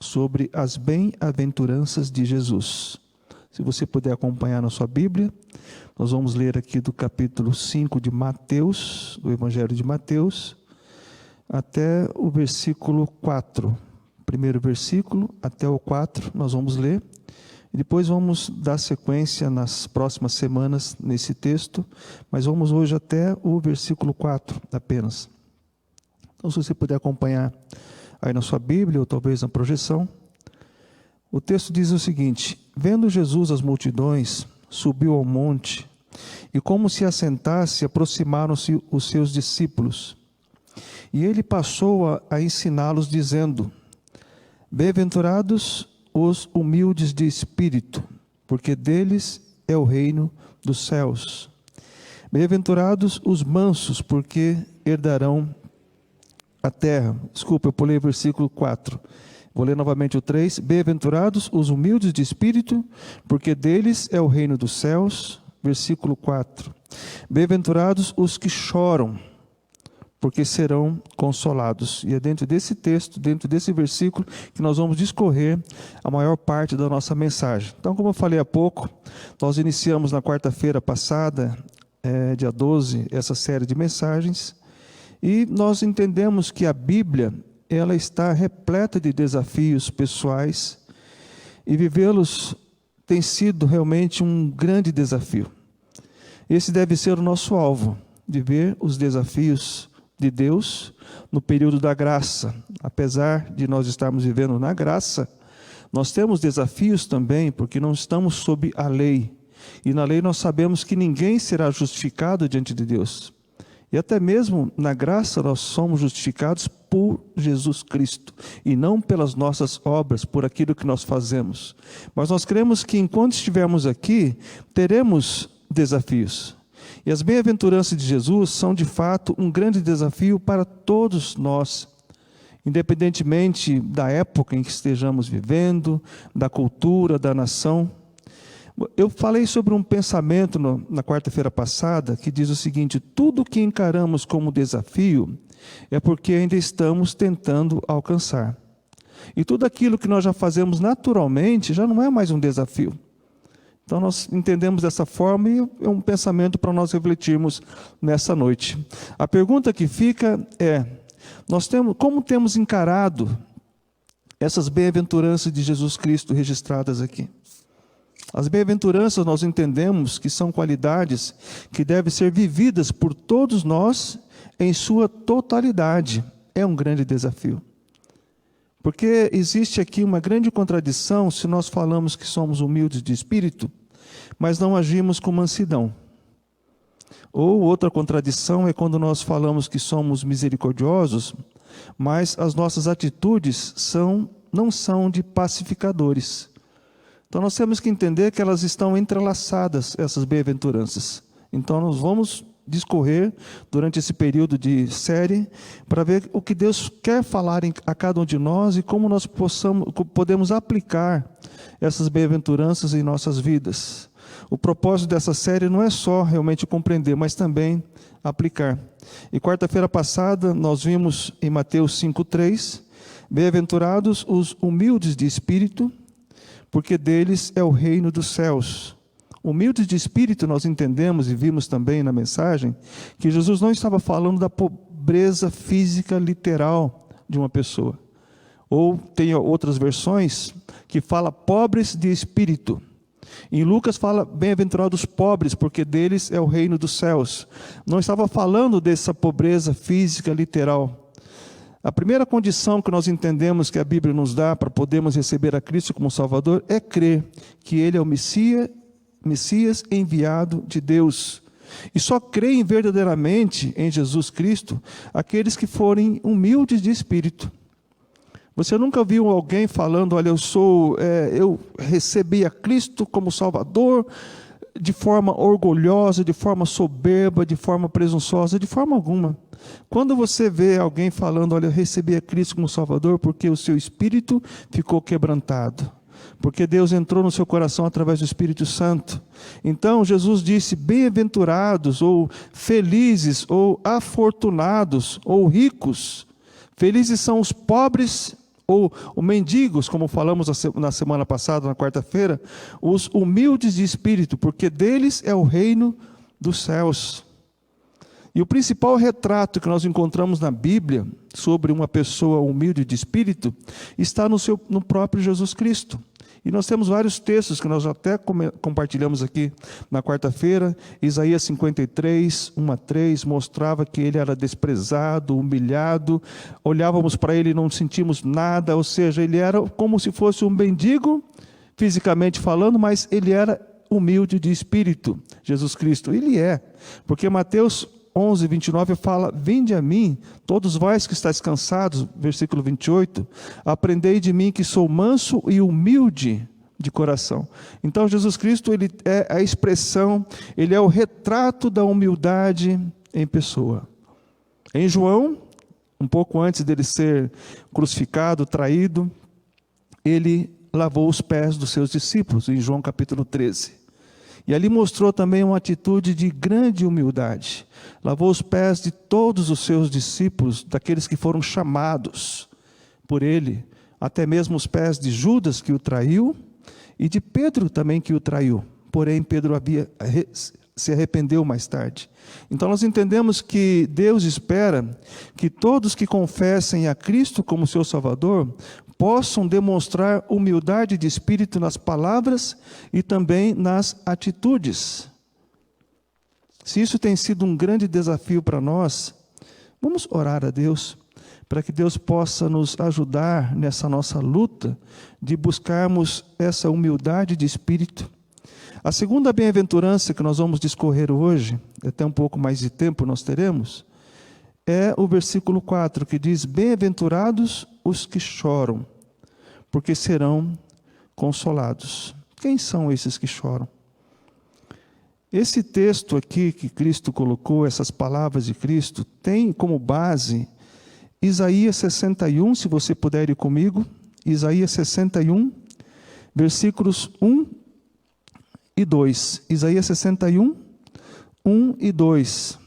sobre as bem-aventuranças de Jesus. Se você puder acompanhar na sua Bíblia, nós vamos ler aqui do capítulo 5 de Mateus, do Evangelho de Mateus, até o versículo 4. Primeiro versículo até o 4, nós vamos ler. E depois vamos dar sequência nas próximas semanas nesse texto, mas vamos hoje até o versículo 4 apenas. Então, se você puder acompanhar aí na sua Bíblia, ou talvez na projeção, o texto diz o seguinte: vendo Jesus as multidões, subiu ao monte, e como se assentasse, aproximaram-se os seus discípulos. E ele passou a ensiná-los, dizendo: bem-aventurados os humildes de espírito, porque deles é o reino dos céus. Bem-aventurados os mansos, porque herdarão a terra. Desculpa, eu pulei o versículo 4. Vou ler novamente o 3. Bem-aventurados os humildes de espírito, porque deles é o reino dos céus. Versículo 4. Bem-aventurados os que choram, porque serão consolados. E é dentro desse texto, dentro desse versículo, que nós vamos discorrer a maior parte da nossa mensagem. Então, como eu falei há pouco, nós iniciamos na quarta-feira passada, dia 12, essa série de mensagens, e nós entendemos que a Bíblia, ela está repleta de desafios pessoais, e vivê-los tem sido realmente um grande desafio. Esse deve ser o nosso alvo, de ver os desafios de Deus no período da graça. Apesar de nós estarmos vivendo na graça, nós temos desafios também, porque não estamos sob a lei. E na lei nós sabemos que ninguém será justificado diante de Deus. E até mesmo na graça nós somos justificados por Jesus Cristo, e não pelas nossas obras, por aquilo que nós fazemos. Mas nós cremos que enquanto estivermos aqui, teremos desafios. E as bem-aventuranças de Jesus são, de fato, um grande desafio para todos nós, independentemente da época em que estejamos vivendo, da cultura, da nação. Eu falei sobre um pensamento na quarta-feira passada, que diz o seguinte: tudo que encaramos como desafio é porque ainda estamos tentando alcançar. E tudo aquilo que nós já fazemos naturalmente já não é mais um desafio. Então nós entendemos dessa forma, e é um pensamento para nós refletirmos nessa noite. A pergunta que fica é: como temos encarado essas bem-aventuranças de Jesus Cristo registradas aqui? As bem-aventuranças nós entendemos que são qualidades que devem ser vividas por todos nós em sua totalidade. É um grande desafio. Porque existe aqui uma grande contradição se nós falamos que somos humildes de espírito, mas não agimos com mansidão. Ou outra contradição é quando nós falamos que somos misericordiosos, mas as nossas atitudes não são de pacificadores. Então nós temos que entender que elas estão entrelaçadas, essas bem-aventuranças. Então nós vamos discorrer durante esse período de série para ver o que Deus quer falar a cada um de nós e como nós podemos aplicar essas bem-aventuranças em nossas vidas. O propósito dessa série não é só realmente compreender, mas também aplicar. E quarta-feira passada nós vimos em Mateus 5:3, bem-aventurados os humildes de espírito, porque deles é o reino dos céus. Humildes de espírito, nós entendemos e vimos também na mensagem que Jesus não estava falando da pobreza física literal de uma pessoa. Ou tem outras versões que fala pobres de espírito. Em Lucas fala bem-aventurados os pobres, porque deles é o reino dos céus. Não estava falando dessa pobreza física literal. A primeira condição que nós entendemos que a Bíblia nos dá para podermos receber a Cristo como Salvador é crer que Ele é o Messias enviado de Deus. E só creem verdadeiramente em Jesus Cristo aqueles que forem humildes de espírito. Você nunca viu alguém falando: olha, eu recebi a Cristo como Salvador, de forma orgulhosa, de forma soberba, de forma presunçosa? De forma alguma. Quando você vê alguém falando: olha, eu recebi a Cristo como Salvador porque o seu espírito ficou quebrantado, porque Deus entrou no seu coração através do Espírito Santo. Então Jesus disse: bem-aventurados, ou felizes, ou afortunados, ou ricos. Felizes são os pobres ou mendigos, como falamos na semana passada, na quarta-feira, os humildes de espírito, porque deles é o reino dos céus. E o principal retrato que nós encontramos na Bíblia sobre uma pessoa humilde de espírito está no próprio Jesus Cristo. E nós temos vários textos que nós até compartilhamos aqui na quarta-feira. Isaías 53, 1 a 3, mostrava que ele era desprezado, humilhado, olhávamos para ele e não sentimos nada, ou seja, ele era como se fosse um mendigo, fisicamente falando, mas ele era humilde de espírito, Jesus Cristo. Ele é, porque Mateus 11, 29 fala: vinde a mim, todos vós que estáis cansados, versículo 28, aprendei de mim que sou manso e humilde de coração. Então Jesus Cristo, ele é a expressão, ele é o retrato da humildade em pessoa. Em João, um pouco antes dele ser crucificado, traído, ele lavou os pés dos seus discípulos, em João capítulo 13. E ali mostrou também uma atitude de grande humildade. Lavou os pés de todos os seus discípulos, daqueles que foram chamados por ele, até mesmo os pés de Judas, que o traiu, e de Pedro também, que o traiu. Porém, Pedro se arrependeu mais tarde. Então nós entendemos que Deus espera que todos que confessem a Cristo como seu Salvador possam demonstrar humildade de espírito nas palavras e também nas atitudes. Se isso tem sido um grande desafio para nós, vamos orar a Deus, para que Deus possa nos ajudar nessa nossa luta de buscarmos essa humildade de espírito. A segunda bem-aventurança que nós vamos discorrer hoje, até um pouco mais de tempo nós teremos, é o versículo 4, que diz: bem-aventurados os que choram, porque serão consolados. Quem são esses que choram? Esse texto aqui que Cristo colocou, essas palavras de Cristo, tem como base Isaías 61, se você puder ir comigo, Isaías 61, versículos 1 e 2. Isaías 61, 1 e 2.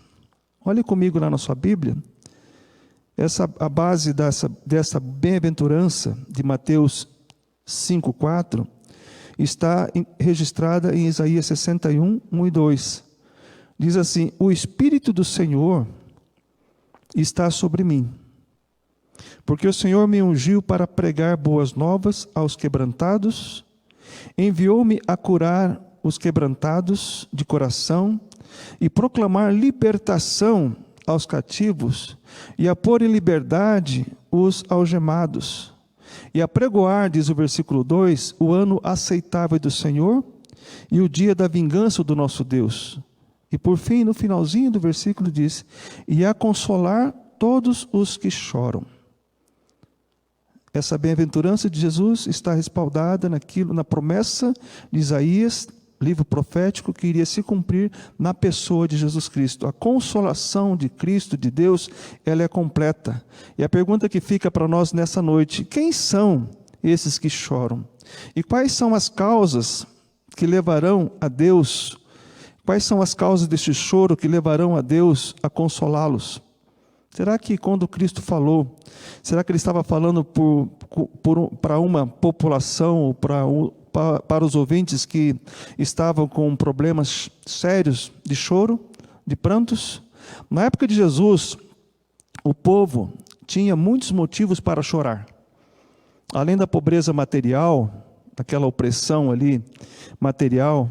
Olhe comigo lá na sua Bíblia. A base dessa bem-aventurança de Mateus 5,4 está registrada em Isaías 61, 1 e 2. Diz assim: o Espírito do Senhor está sobre mim, porque o Senhor me ungiu para pregar boas novas aos quebrantados, enviou-me a curar os quebrantados de coração e proclamar libertação aos cativos e a pôr em liberdade os algemados, e a pregoar, diz o versículo 2, o ano aceitável do Senhor e o dia da vingança do nosso Deus. E por fim, no finalzinho do versículo diz: e a consolar todos os que choram. Essa bem-aventurança de Jesus está respaldada na promessa de Isaías, livro profético, que iria se cumprir na pessoa de Jesus Cristo. A consolação de Cristo, de Deus, ela é completa. E a pergunta que fica para nós nessa noite: quem são esses que choram? E quais são as causas que levarão a Deus? Quais são as causas deste choro que levarão a Deus a consolá-los? Será que quando Cristo falou, será que ele estava falando para uma população, ou para os ouvintes que estavam com problemas sérios de choro, de prantos? Na época de Jesus, o povo tinha muitos motivos para chorar. Além da pobreza material, daquela opressão ali material,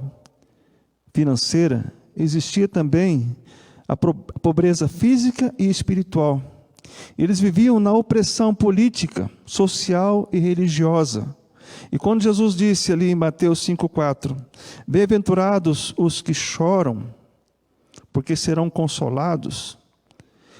financeira, existia também a pobreza física e espiritual. Eles viviam na opressão política, social e religiosa. E quando Jesus disse ali em Mateus 5,4, bem-aventurados os que choram, porque serão consolados,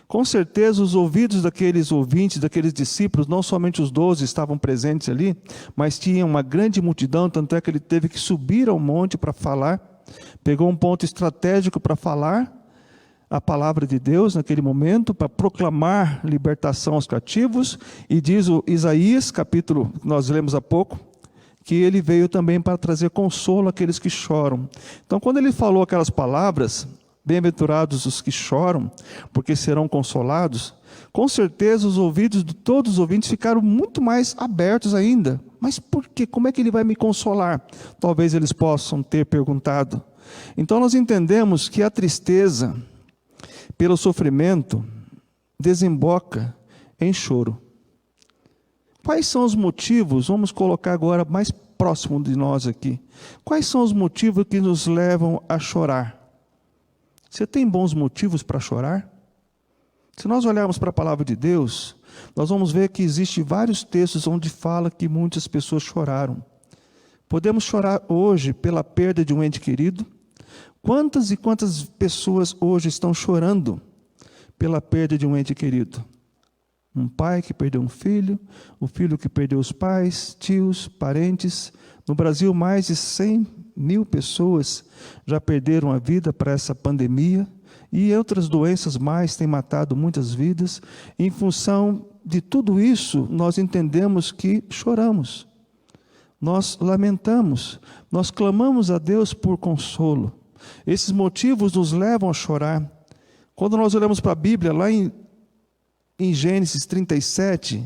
com certeza os ouvidos daqueles ouvintes, daqueles discípulos, não somente os 12 estavam presentes ali, mas tinha uma grande multidão, tanto é que ele teve que subir ao monte para falar, pegou um ponto estratégico para falar a palavra de Deus naquele momento, para proclamar libertação aos cativos, e diz o Isaías, capítulo que nós lemos há pouco, que ele veio também para trazer consolo àqueles que choram. Então, quando ele falou aquelas palavras, bem-aventurados os que choram, porque serão consolados, Com certeza os ouvidos de todos os ouvintes ficaram muito mais abertos ainda. Mas por quê? Como é que ele vai me consolar? Talvez eles possam ter perguntado. Então nós entendemos que a tristeza pelo sofrimento desemboca em choro. Quais são os motivos? Vamos colocar agora mais próximo de nós aqui. Quais são os motivos que nos levam a chorar? Você tem bons motivos para chorar? Se nós olharmos para a palavra de Deus, nós vamos ver que existem vários textos onde fala que muitas pessoas choraram. Podemos chorar hoje pela perda de um ente querido. Quantas e quantas pessoas hoje estão chorando pela perda de um ente querido? Um pai que perdeu um filho, o filho que perdeu os pais, tios, parentes. No Brasil, mais de 100 mil pessoas já perderam a vida para essa pandemia. E outras doenças mais têm matado muitas vidas. Em função de tudo isso, nós entendemos que choramos. Nós lamentamos, nós clamamos a Deus por consolo. Esses motivos nos levam a chorar. Quando nós olhamos para a Bíblia, lá em Gênesis 37,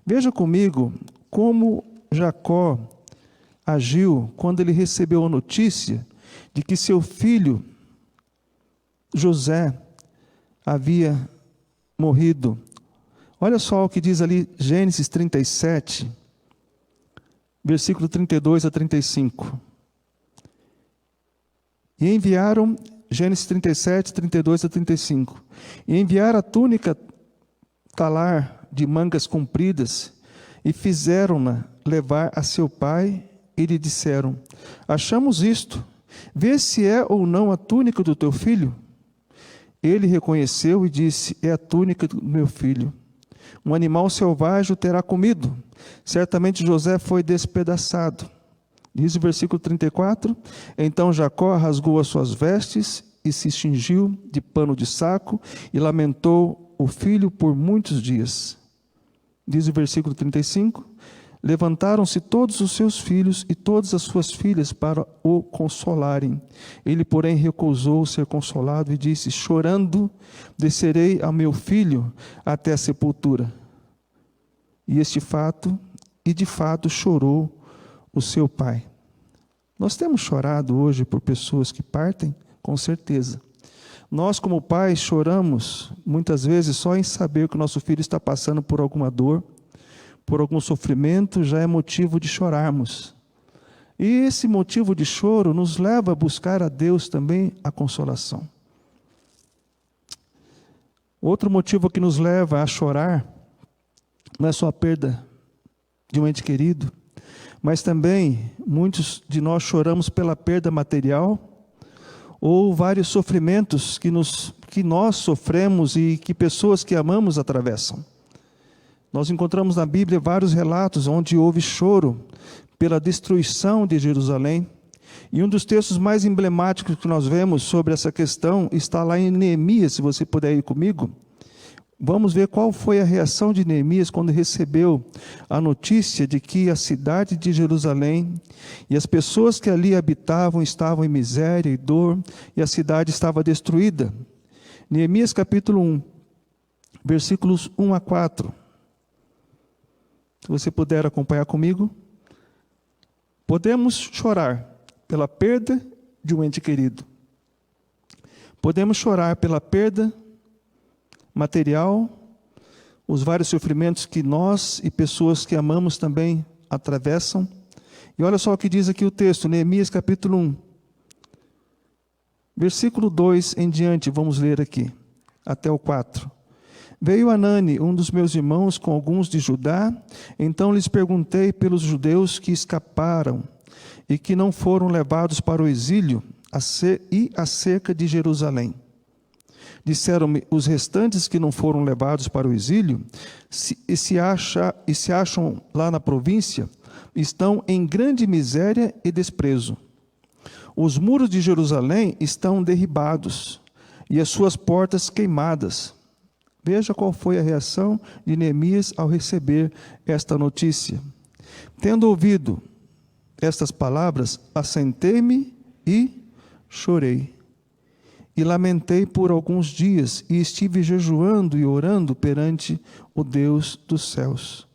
veja comigo como Jacó agiu quando ele recebeu a notícia de que seu filho José havia morrido. Olha só o que diz ali Gênesis 37, versículo 32 a 35. E enviaram, Gênesis 37, 32 a 35. E enviaram a túnica talar de mangas compridas e fizeram-na levar a seu pai e lhe disseram: achamos isto, vê se é ou não a túnica do teu filho. Ele reconheceu e disse: é a túnica do meu filho. Um animal selvagem o terá comido. Certamente José foi despedaçado. Diz o versículo 34: então Jacó rasgou as suas vestes e se cingiu de pano de saco e lamentou o filho por muitos dias. Diz o versículo 35: levantaram-se todos os seus filhos e todas as suas filhas para o consolarem. Ele, porém, recusou ser consolado e disse: chorando, descerei a meu filho até a sepultura. E de fato chorou o seu pai. Nós temos chorado hoje por pessoas que partem, com certeza. Nós, como pais, choramos muitas vezes só em saber que o nosso filho está passando por alguma dor, por algum sofrimento, já é motivo de chorarmos. E esse motivo de choro nos leva a buscar a Deus também a consolação. Outro motivo que nos leva a chorar não é só a perda de um ente querido, mas também muitos de nós choramos pela perda material ou vários sofrimentos que nós sofremos e que pessoas que amamos atravessam. Nós encontramos na Bíblia vários relatos onde houve choro pela destruição de Jerusalém. E um dos textos mais emblemáticos que nós vemos sobre essa questão está lá em Neemias, se você puder ir comigo. Vamos ver qual foi a reação de Neemias quando recebeu a notícia de que a cidade de Jerusalém e as pessoas que ali habitavam estavam em miséria e dor e a cidade estava destruída. Neemias capítulo 1, versículos 1 a 4. Se você puder acompanhar comigo. Podemos chorar pela perda de um ente querido. Podemos chorar pela perda material, os vários sofrimentos que nós e pessoas que amamos também atravessam. E olha só o que diz aqui o texto, Neemias capítulo 1, versículo 2 em diante, vamos ler aqui, até o 4. Veio Anani, um dos meus irmãos, com alguns de Judá. Então lhes perguntei pelos judeus que escaparam e que não foram levados para o exílio e acerca de Jerusalém. Disseram-me: os restantes que não foram levados para o exílio se acham lá na província, estão em grande miséria e desprezo. Os muros de Jerusalém estão derribados e as suas portas queimadas. Veja qual foi a reação de Neemias ao receber esta notícia. Tendo ouvido estas palavras, assentei-me e chorei. e lamentei por alguns dias, e estive jejuando e orando perante o Deus dos céus.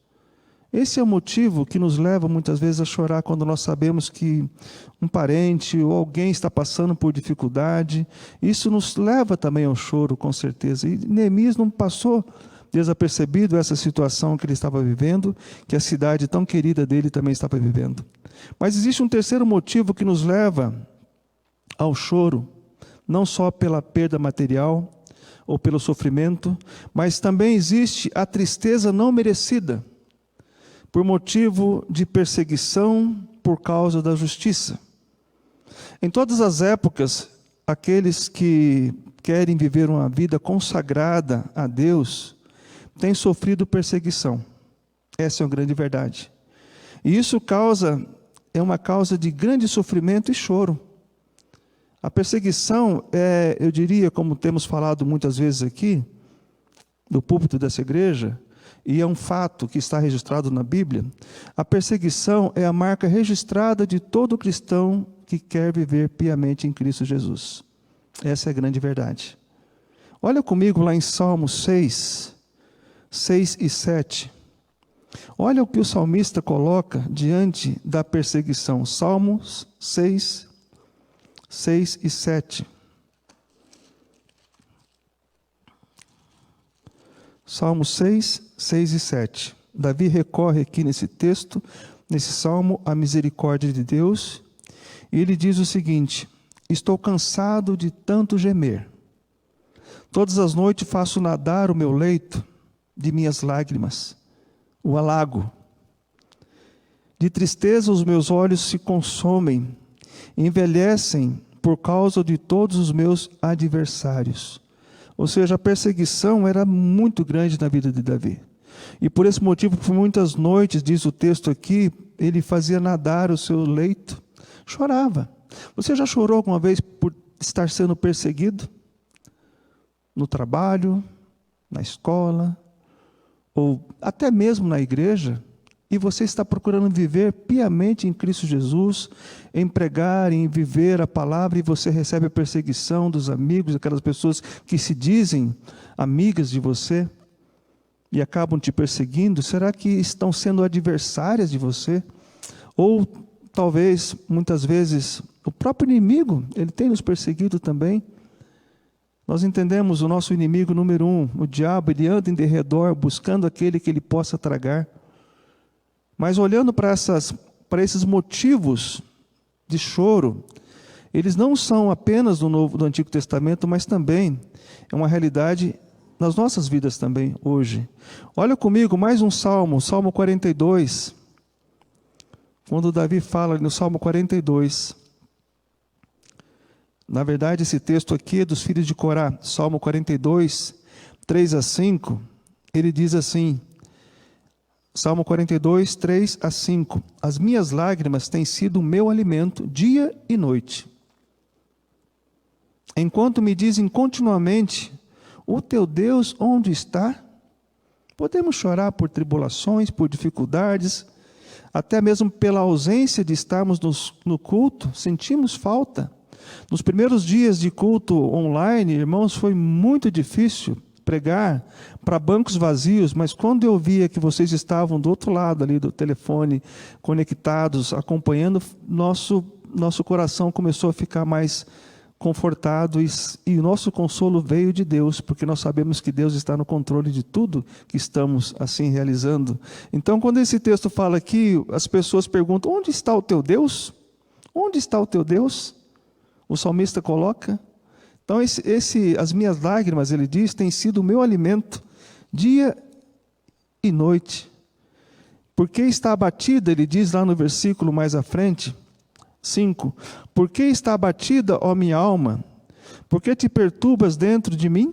Esse é o motivo que nos leva muitas vezes a chorar quando nós sabemos que um parente ou alguém está passando por dificuldade. Isso nos leva também ao choro, com certeza. E Neemias não passou desapercebido essa situação que ele estava vivendo, que a cidade tão querida dele também estava vivendo. Mas existe um terceiro motivo que nos leva ao choro, não só pela perda material ou pelo sofrimento, mas também existe a tristeza não merecida, por motivo de perseguição por causa da justiça. Em todas as épocas, aqueles que querem viver uma vida consagrada a Deus têm sofrido perseguição. Essa é uma grande verdade. E isso é uma causa de grande sofrimento e choro. A perseguição eu diria, como temos falado muitas vezes aqui, no púlpito dessa igreja, e é um fato que está registrado na Bíblia, a perseguição é a marca registrada de todo cristão que quer viver piamente em Cristo Jesus. Essa é a grande verdade. Olha comigo lá em Salmos 6 e 7. Olha o que o salmista coloca diante da perseguição. Salmos 6 e 7. Salmos 6 e 7. Davi recorre aqui nesse texto, nesse salmo, à misericórdia de Deus. E ele diz o seguinte: estou cansado de tanto gemer. Todas as noites faço nadar o meu leito de minhas lágrimas, o alago. De tristeza os meus olhos se consomem, envelhecem por causa de todos os meus adversários. Ou seja, a perseguição era muito grande na vida de Davi. E por esse motivo, por muitas noites, diz o texto aqui, ele fazia nadar o seu leito, chorava. Você já chorou alguma vez por estar sendo perseguido? No trabalho, na escola, ou até mesmo na igreja? E você está procurando viver piamente em Cristo Jesus, em pregar, em viver a palavra, e você recebe a perseguição dos amigos, aquelas pessoas que se dizem amigas de você e acabam te perseguindo. Será que estão sendo adversárias de você? Ou talvez, muitas vezes, o próprio inimigo, ele tem nos perseguido também. Nós entendemos o nosso inimigo número 1, o diabo, ele anda em derredor buscando aquele que ele possa tragar. Mas olhando para esses motivos de choro, eles não são apenas do Antigo Testamento, mas também é uma realidade nas nossas vidas também, hoje. Olha comigo mais um salmo, Salmo 42. Quando Davi fala no Salmo 42, na verdade esse texto aqui é dos filhos de Corá, Salmo 42, 3 a 5, ele diz assim, Salmo 42, 3 a 5. As minhas lágrimas têm sido o meu alimento dia e noite. Enquanto me dizem continuamente, o teu Deus onde está? Podemos chorar por tribulações, por dificuldades, até mesmo pela ausência de estarmos no culto, sentimos falta. Nos primeiros dias de culto online, irmãos, foi muito difícil pregar para bancos vazios, mas quando eu via que vocês estavam do outro lado ali do telefone, conectados, acompanhando, nosso coração começou a ficar mais confortado e o nosso consolo veio de Deus, porque nós sabemos que Deus está no controle de tudo que estamos assim realizando. Então, quando esse texto fala aqui, as pessoas perguntam, onde está o teu Deus? Onde está o teu Deus? O salmista coloca. Então, as minhas lágrimas, ele diz, tem sido o meu alimento, dia e noite. Porque está abatida, ele diz lá no versículo mais à frente, 5. Por que está abatida, ó minha alma? Por que te perturbas dentro de mim?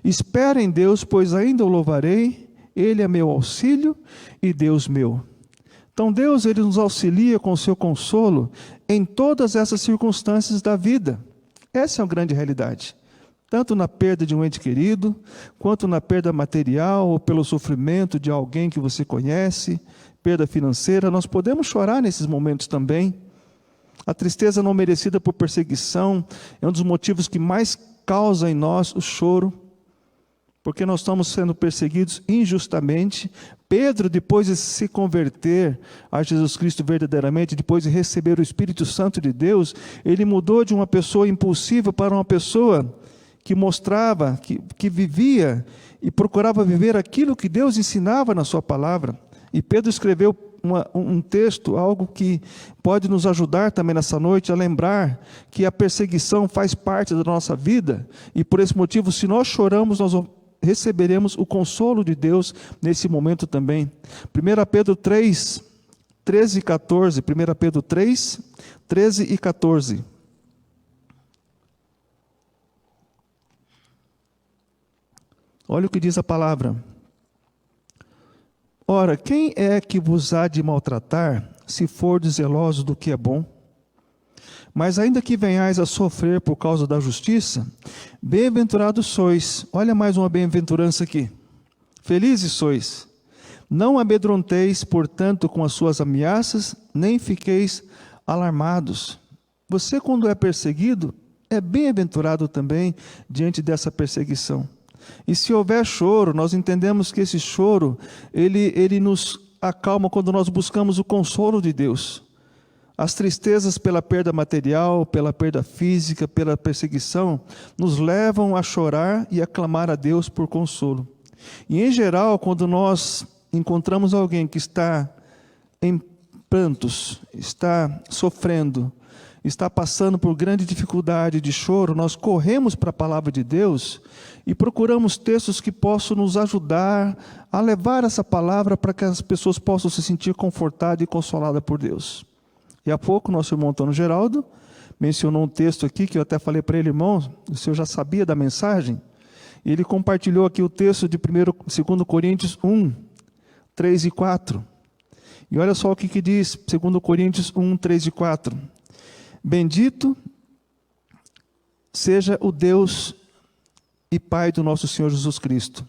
Espera em Deus, pois ainda o louvarei, Ele é meu auxílio e Deus meu. Então Deus, Ele nos auxilia com o seu consolo em todas essas circunstâncias da vida. Essa é uma grande realidade. Tanto na perda de um ente querido, quanto na perda material, ou pelo sofrimento de alguém que você conhece, perda financeira, nós podemos chorar nesses momentos também. A tristeza não merecida por perseguição é um dos motivos que mais causa em nós o choro, porque nós estamos sendo perseguidos injustamente. Pedro, depois de se converter a Jesus Cristo verdadeiramente, depois de receber o Espírito Santo de Deus, ele mudou de uma pessoa impulsiva para uma pessoa que mostrava, que vivia e procurava viver aquilo que Deus ensinava na sua palavra. E Pedro escreveu um texto, algo que pode nos ajudar também nessa noite a lembrar que a perseguição faz parte da nossa vida, e por esse motivo, se nós choramos, nós receberemos o consolo de Deus nesse momento também. 1 Pedro 3, 13 e 14. 1 Pedro 3, 13 e 14. Olha o que diz a palavra. Ora, quem é que vos há de maltratar, se fordes zelosos do que é bom? Mas ainda que venhais a sofrer por causa da justiça, bem-aventurados sois. Olha mais uma bem-aventurança aqui. Felizes sois. Não amedronteis, portanto, com as suas ameaças, nem fiqueis alarmados. Você, quando é perseguido, é bem-aventurado também diante dessa perseguição. E se houver choro, nós entendemos que esse choro, ele nos acalma quando nós buscamos o consolo de Deus. As tristezas pela perda material, pela perda física, pela perseguição, nos levam a chorar e a clamar a Deus por consolo. E em geral, quando nós encontramos alguém que está em prantos, está sofrendo, está passando por grande dificuldade de choro, nós corremos para a palavra de Deus e procuramos textos que possam nos ajudar a levar essa palavra para que as pessoas possam se sentir confortadas e consoladas por Deus. E há pouco, nosso irmão Antônio Geraldo mencionou um texto aqui, que eu até falei para ele, irmão, o senhor já sabia da mensagem? E ele compartilhou aqui o texto de 2 Coríntios 1, 3 e 4. E olha só o que diz 2 Coríntios 1, 3 e 4. Bendito seja o Deus e Pai do nosso Senhor Jesus Cristo,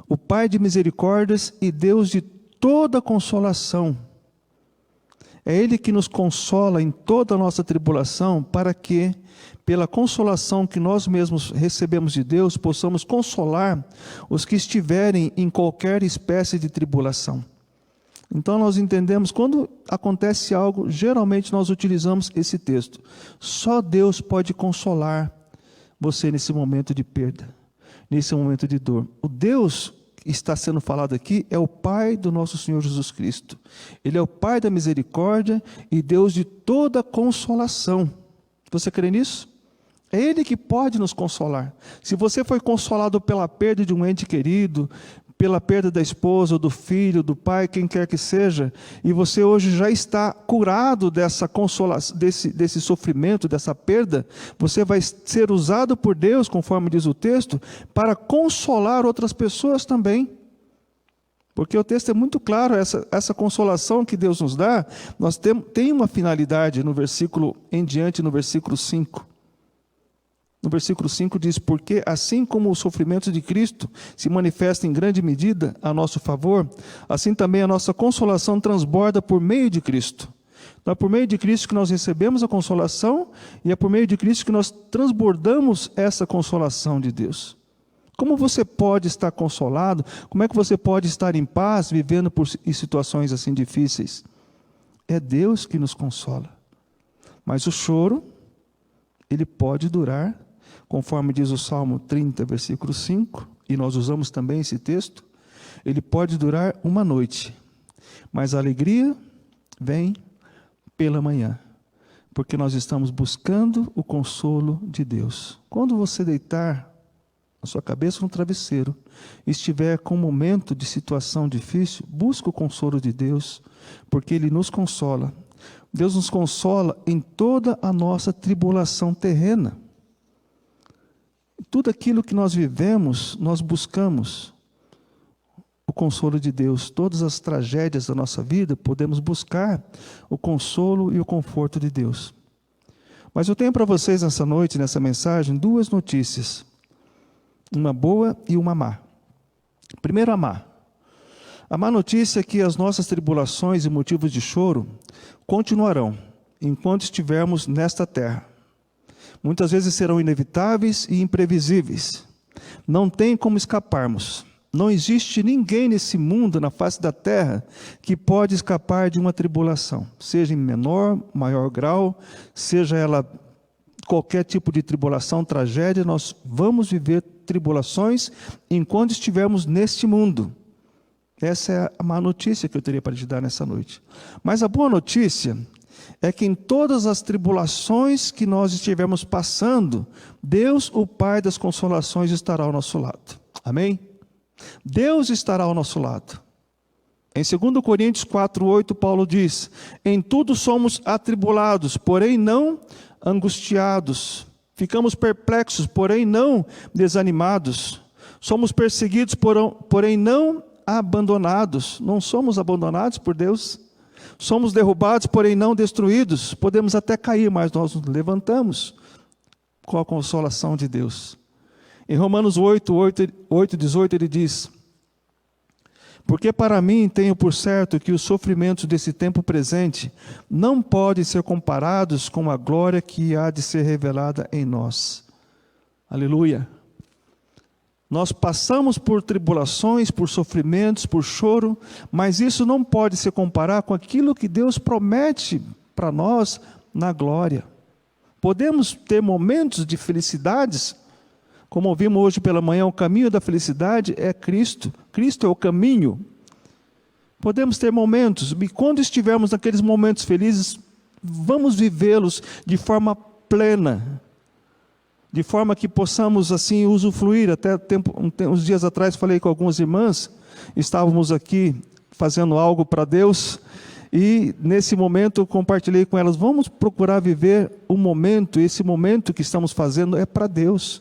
o Pai de misericórdias e Deus de toda consolação. É Ele que nos consola em toda a nossa tribulação, para que, pela consolação que nós mesmos recebemos de Deus, possamos consolar os que estiverem em qualquer espécie de tribulação. Então nós entendemos, quando acontece algo, geralmente nós utilizamos esse texto. Só Deus pode consolar você nesse momento de perda, nesse momento de dor. O Deus que está sendo falado aqui é o Pai do nosso Senhor Jesus Cristo. Ele é o Pai da misericórdia e Deus de toda consolação. Você crê nisso? É Ele que pode nos consolar. Se você foi consolado pela perda de um ente querido, pela perda da esposa, do filho, do pai, quem quer que seja, e você hoje já está curado dessa consolação, desse sofrimento, dessa perda, você vai ser usado por Deus, conforme diz o texto, para consolar outras pessoas também. Porque o texto é muito claro, essa consolação que Deus nos dá, tem uma finalidade no versículo em diante, no versículo 5. No versículo 5 diz, porque assim como o sofrimento de Cristo se manifesta em grande medida a nosso favor, assim também a nossa consolação transborda por meio de Cristo. Então é por meio de Cristo que nós recebemos a consolação e é por meio de Cristo que nós transbordamos essa consolação de Deus. Como você pode estar consolado? Como é que você pode estar em paz vivendo em situações assim difíceis? É Deus que nos consola. Mas o choro, ele pode durar, conforme diz o Salmo 30, versículo 5, e nós usamos também esse texto, ele pode durar uma noite, mas a alegria vem pela manhã, porque nós estamos buscando o consolo de Deus. Quando você deitar a sua cabeça no travesseiro, estiver com um momento de situação difícil, busque o consolo de Deus, porque Ele nos consola. Deus nos consola em toda a nossa tribulação terrena. Tudo aquilo que nós vivemos, nós buscamos o consolo de Deus. Todas as tragédias da nossa vida, podemos buscar o consolo e o conforto de Deus. Mas eu tenho para vocês nessa noite, nessa mensagem, duas notícias. Uma boa e uma má. Primeiro, a má. A má notícia é que as nossas tribulações e motivos de choro continuarão. enquanto estivermos nesta terra. Muitas vezes serão inevitáveis e imprevisíveis. Não tem como escaparmos. Não existe ninguém nesse mundo, na face da terra, que pode escapar de uma tribulação, seja em menor, maior grau, seja ela qualquer tipo de tribulação, tragédia, nós vamos viver tribulações enquanto estivermos neste mundo. Essa é a má notícia que eu teria para te dar nessa noite. Mas a boa notícia é que em todas as tribulações que nós estivermos passando, Deus, o Pai das consolações, estará ao nosso lado. Amém? Deus estará ao nosso lado. Em 2 Coríntios 4:8, Paulo diz: em tudo somos atribulados, porém não angustiados. Ficamos perplexos, porém não desanimados. Somos perseguidos, porém não abandonados. Não somos abandonados por Deus. Somos derrubados, porém não destruídos. Podemos até cair, mas nós nos levantamos com a consolação de Deus. Em Romanos 8:18 ele diz: porque para mim tenho por certo que os sofrimentos desse tempo presente não podem ser comparados com a glória que há de ser revelada em nós. Aleluia! Nós passamos por tribulações, por sofrimentos, por choro, mas isso não pode se comparar com aquilo que Deus promete para nós na glória. Podemos ter momentos de felicidades, como ouvimos hoje pela manhã, o caminho da felicidade é Cristo. Cristo é o caminho. Podemos ter momentos, e quando estivermos naqueles momentos felizes, vamos vivê-los de forma plena, de forma que possamos assim usufruir. Até uns dias atrás falei com algumas irmãs, estávamos aqui fazendo algo para Deus, e nesse momento compartilhei com elas, vamos procurar viver o momento, esse momento que estamos fazendo é para Deus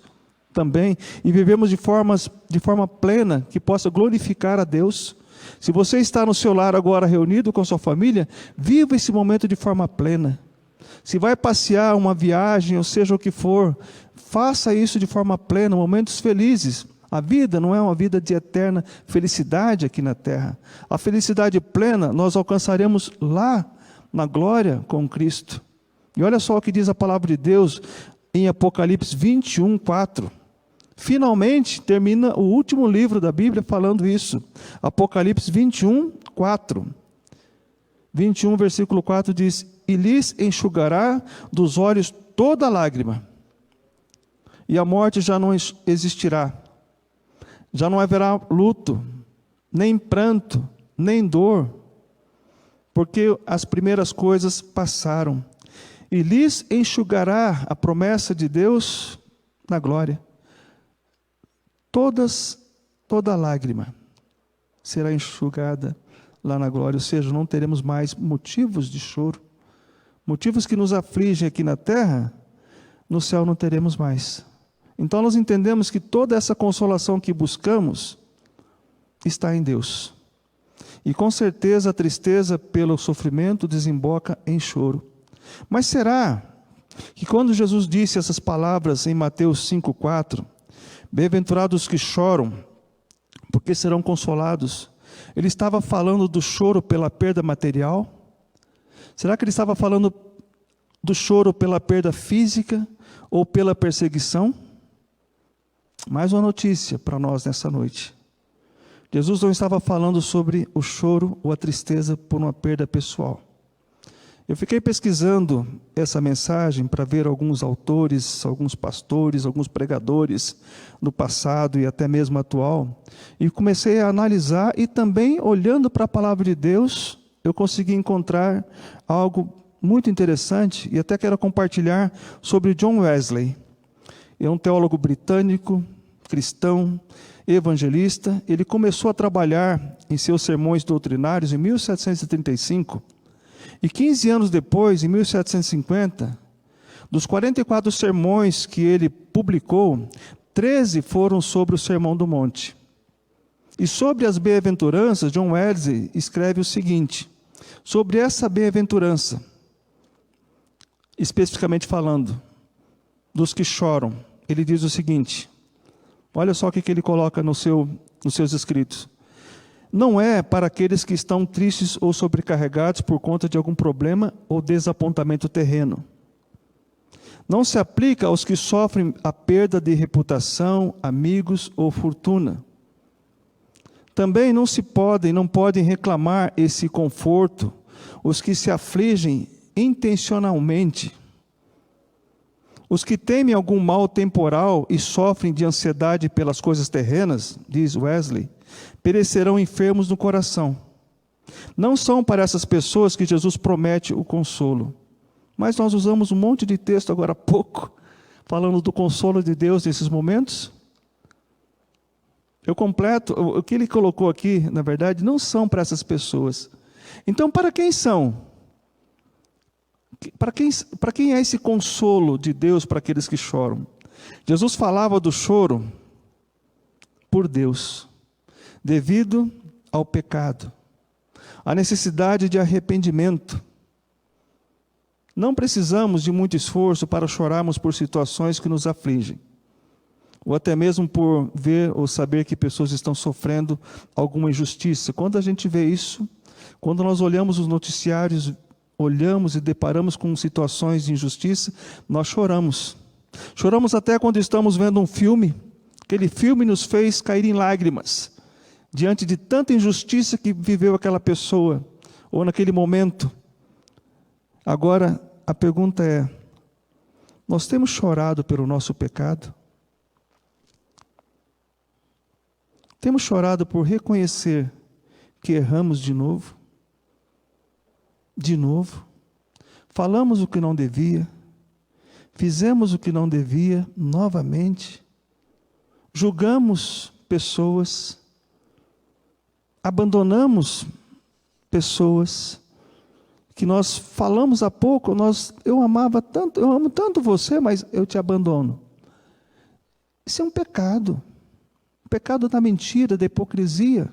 também, e vivemos de forma plena, que possa glorificar a Deus. Se você está no seu lar agora reunido com sua família, viva esse momento de forma plena. Se vai passear, uma viagem, ou seja o que for, faça isso de forma plena, momentos felizes. A vida não é uma vida de eterna felicidade aqui na terra. A felicidade plena nós alcançaremos lá na glória com Cristo. E olha só o que diz a palavra de Deus em Apocalipse 21:4. Finalmente termina o último livro da Bíblia falando isso. Apocalipse 21:4. 21, versículo 4 diz: e lhes enxugará dos olhos toda lágrima, e a morte já não existirá. Já não haverá luto, nem pranto, nem dor, porque as primeiras coisas passaram. E lhes enxugará, a promessa de Deus na glória, toda lágrima será enxugada lá na glória, ou seja, não teremos mais motivos de choro. Motivos que nos afligem aqui na terra, no céu não teremos mais. Então nós entendemos que toda essa consolação que buscamos está em Deus. E com certeza a tristeza pelo sofrimento desemboca em choro. Mas será que quando Jesus disse essas palavras em Mateus 5:4, bem-aventurados os que choram, porque serão consolados, ele estava falando do choro pela perda material? Será que ele estava falando do choro pela perda física ou pela perseguição? Mais uma notícia para nós nessa noite. Jesus não estava falando sobre o choro ou a tristeza por uma perda pessoal. Eu fiquei pesquisando essa mensagem para ver alguns autores, alguns pastores, alguns pregadores do passado e até mesmo atual, e comecei a analisar, e também olhando para a palavra de Deus, eu consegui encontrar algo muito interessante, e até quero compartilhar sobre John Wesley. É um teólogo britânico, cristão, evangelista. Ele começou a trabalhar em seus sermões doutrinários em 1735, e 15 anos depois, em 1750, dos 44 sermões que ele publicou, 13 foram sobre o Sermão do Monte. E sobre as bem-aventuranças, John Wesley escreve o seguinte, sobre essa bem-aventurança, especificamente falando dos que choram, ele diz o seguinte, olha só o que ele coloca nos seus escritos. não é para aqueles que estão tristes ou sobrecarregados por conta de algum problema ou desapontamento terreno. Não se aplica aos que sofrem a perda de reputação, amigos ou fortuna. Também não podem reclamar esse conforto os que se afligem intencionalmente. Os que temem algum mal temporal e sofrem de ansiedade pelas coisas terrenas, diz Wesley, perecerão enfermos no coração. Não são para essas pessoas que Jesus promete o consolo. Mas nós usamos um monte de texto agora há pouco, falando do consolo de Deus nesses momentos. Eu completo, o que ele colocou aqui, na verdade, não são para essas pessoas. Então, para quem são? Para quem é esse consolo de Deus para aqueles que choram? Jesus falava do choro por Deus, devido ao pecado, à necessidade de arrependimento. Não precisamos de muito esforço para chorarmos por situações que nos afligem, ou até mesmo por ver ou saber que pessoas estão sofrendo alguma injustiça. Quando a gente vê isso, quando nós olhamos os noticiários, olhamos e deparamos com situações de injustiça, nós choramos. Choramos até quando estamos vendo um filme, aquele filme nos fez cair em lágrimas, diante de tanta injustiça que viveu aquela pessoa, ou naquele momento. Agora, a pergunta é, nós temos chorado pelo nosso pecado? Temos chorado por reconhecer que erramos de novo? De novo? Falamos o que não devia? Fizemos o que não devia novamente? Julgamos pessoas? Abandonamos pessoas? Que nós falamos há pouco, eu amo tanto você, mas eu te abandono. Isso é um pecado da mentira, da hipocrisia.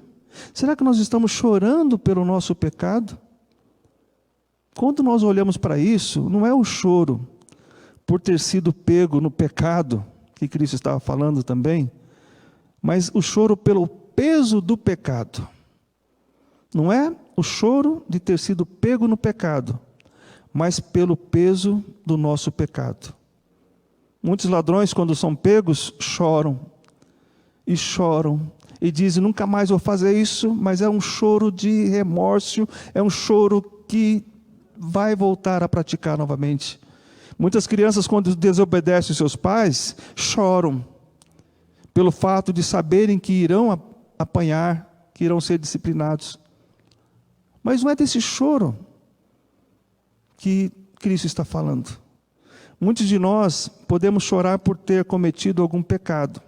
Será que nós estamos chorando pelo nosso pecado? Quando nós olhamos para isso, não é o choro por ter sido pego no pecado, que Cristo estava falando também, mas o choro pelo peso do pecado. Não é o choro de ter sido pego no pecado, mas pelo peso do nosso pecado. Muitos ladrões, quando são pegos, choram, e dizem, nunca mais vou fazer isso, mas é um choro de remorso, é um choro que vai voltar a praticar novamente. Muitas crianças, quando desobedecem seus pais, choram, pelo fato de saberem que irão apanhar, que irão ser disciplinados. Mas não é desse choro que Cristo está falando. Muitos de nós podemos chorar por ter cometido algum pecado,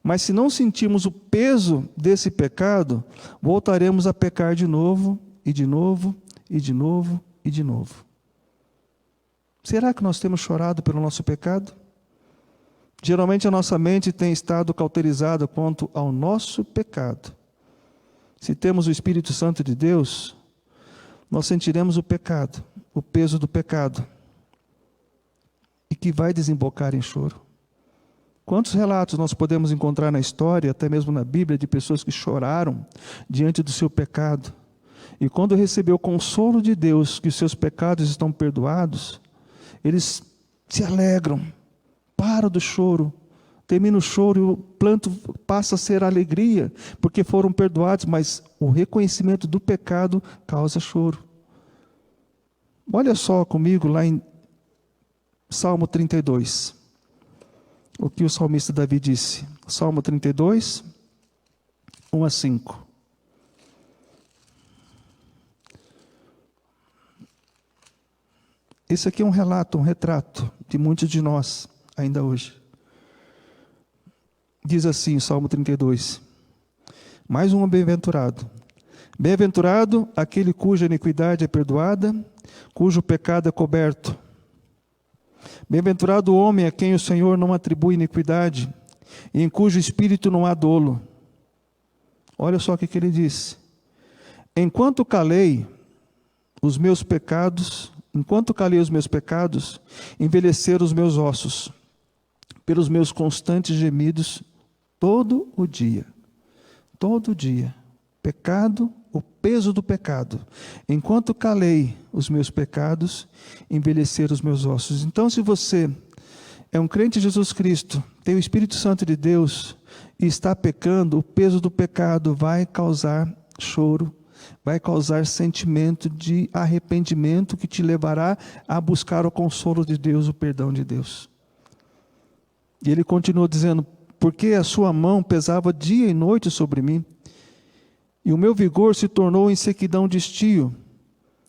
mas se não sentirmos o peso desse pecado, voltaremos a pecar de novo, e de novo, e de novo, e de novo. Será que nós temos chorado pelo nosso pecado? Geralmente a nossa mente tem estado cauterizada quanto ao nosso pecado. Se temos o Espírito Santo de Deus, nós sentiremos o pecado, o peso do pecado, e que vai desembocar em choro. Quantos relatos nós podemos encontrar na história, até mesmo na Bíblia, de pessoas que choraram diante do seu pecado, e quando recebeu o consolo de Deus, que os seus pecados estão perdoados, eles se alegram, param do choro, termina o choro e o planto passa a ser alegria, porque foram perdoados, mas o reconhecimento do pecado causa choro. Olha só comigo lá em Salmo 32, o que o salmista Davi disse. Salmo 32, 1 a 5. Esse aqui é um relato, um retrato de muitos de nós, ainda hoje. Diz assim o Salmo 32, mais um bem-aventurado. Bem-aventurado aquele cuja iniquidade é perdoada, cujo pecado é coberto. Bem-aventurado o homem a quem o Senhor não atribui iniquidade, e em cujo espírito não há dolo. Olha só o que ele diz. Enquanto calei os meus pecados, envelheceram os meus ossos, pelos meus constantes gemidos, todo o dia, pecado, o peso do pecado. Enquanto calei os meus pecados, envelheceram os meus ossos. Então, se você é um crente em Jesus Cristo, tem o Espírito Santo de Deus e está pecando, o peso do pecado vai causar choro, vai causar sentimento de arrependimento que te levará a buscar o consolo de Deus, o perdão de Deus. E ele continua dizendo: porque a sua mão pesava dia e noite sobre mim, e o meu vigor se tornou em sequidão de estio.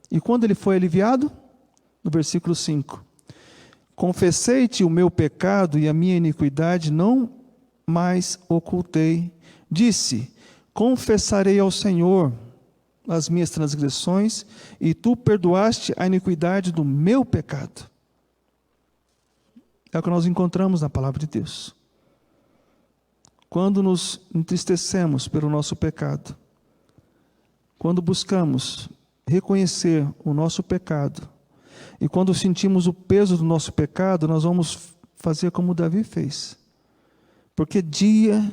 E quando ele foi aliviado? No versículo 5. Confessei-te o meu pecado e a minha iniquidade não mais ocultei. Disse: confessarei ao Senhor as minhas transgressões, e tu perdoaste a iniquidade do meu pecado. É o que nós encontramos na palavra de Deus. Quando nos entristecemos pelo nosso pecado, quando buscamos reconhecer o nosso pecado, e quando sentimos o peso do nosso pecado, nós vamos fazer como Davi fez. Porque dia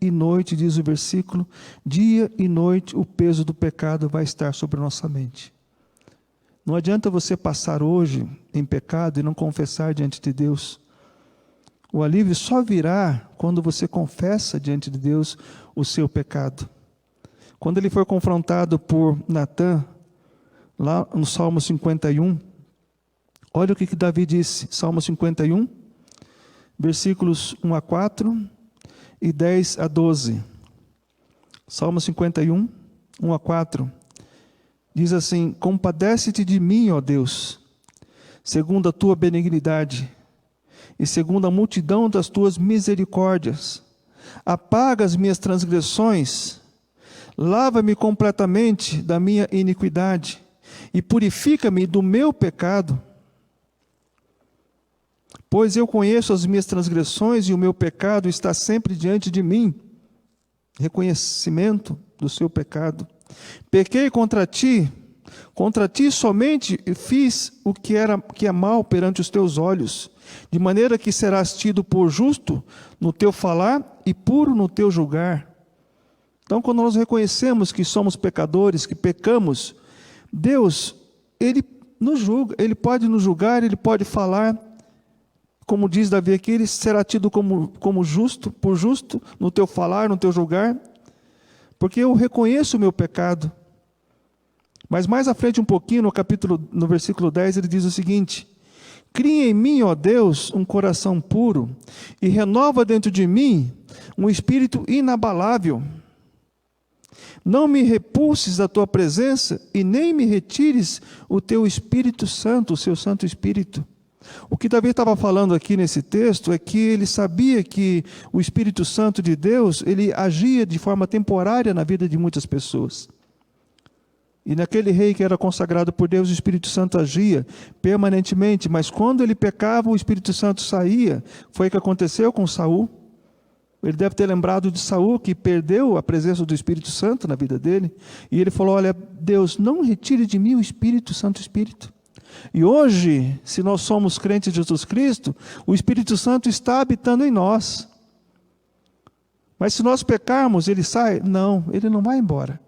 e noite, diz o versículo, dia e noite o peso do pecado vai estar sobre a nossa mente. Não adianta você passar hoje em pecado e não confessar diante de Deus. O alívio só virá quando você confessa diante de Deus o seu pecado. Quando ele foi confrontado por Natã, lá no Salmo 51, olha o que Davi disse, Salmo 51, versículos 1 a 4 e 10 a 12. Salmo 51, 1 a 4, diz assim: compadece-te de mim, ó Deus, segundo a tua benignidade, e segundo a multidão das tuas misericórdias. Apaga as minhas transgressões, lava-me completamente da minha iniquidade, e purifica-me do meu pecado. Pois eu conheço as minhas transgressões e o meu pecado está sempre diante de mim. Reconhecimento do seu pecado. Pequei contra ti somente fiz o que é mal perante os teus olhos, de maneira que serás tido por justo no teu falar e puro no teu julgar. Então, quando nós reconhecemos que somos pecadores, que pecamos, Deus, Ele nos julga, Ele pode nos julgar, Ele pode falar, como diz Davi aqui, Ele será tido como justo, por justo no teu falar, no teu julgar, porque eu reconheço o meu pecado. Mas mais à frente um pouquinho, no versículo 10, ele diz o seguinte: cria em mim, ó Deus, um coração puro, e renova dentro de mim um espírito inabalável. Não me repulses da tua presença e nem me retires o teu Espírito Santo, o seu Santo Espírito. O que Davi estava falando aqui nesse texto é que ele sabia que o Espírito Santo de Deus, ele agia de forma temporária na vida de muitas pessoas. E naquele rei que era consagrado por Deus, o Espírito Santo agia permanentemente, mas quando ele pecava, o Espírito Santo saía. Foi o que aconteceu com Saul. Ele deve ter lembrado de Saul, que perdeu a presença do Espírito Santo na vida dele. E ele falou: olha, Deus, não retire de mim o Espírito Santo Espírito. E hoje, se nós somos crentes de Jesus Cristo, o Espírito Santo está habitando em nós. Mas se nós pecarmos, ele sai? Não, ele não vai embora.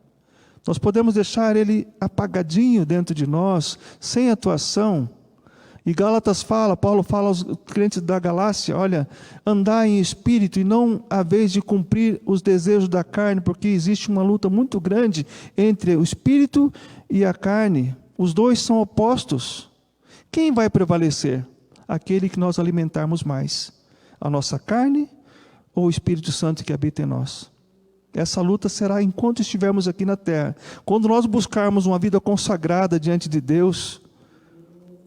Nós podemos deixar ele apagadinho dentro de nós, sem atuação. E Gálatas Paulo fala aos crentes da Galácia: olha, andai em espírito e não a vez de cumprir os desejos da carne, porque existe uma luta muito grande entre o espírito e a carne. Os dois são opostos. Quem vai prevalecer? Aquele que nós alimentarmos mais. A nossa carne ou o Espírito Santo que habita em nós? Essa luta será enquanto estivermos aqui na terra. Quando nós buscarmos uma vida consagrada diante de Deus,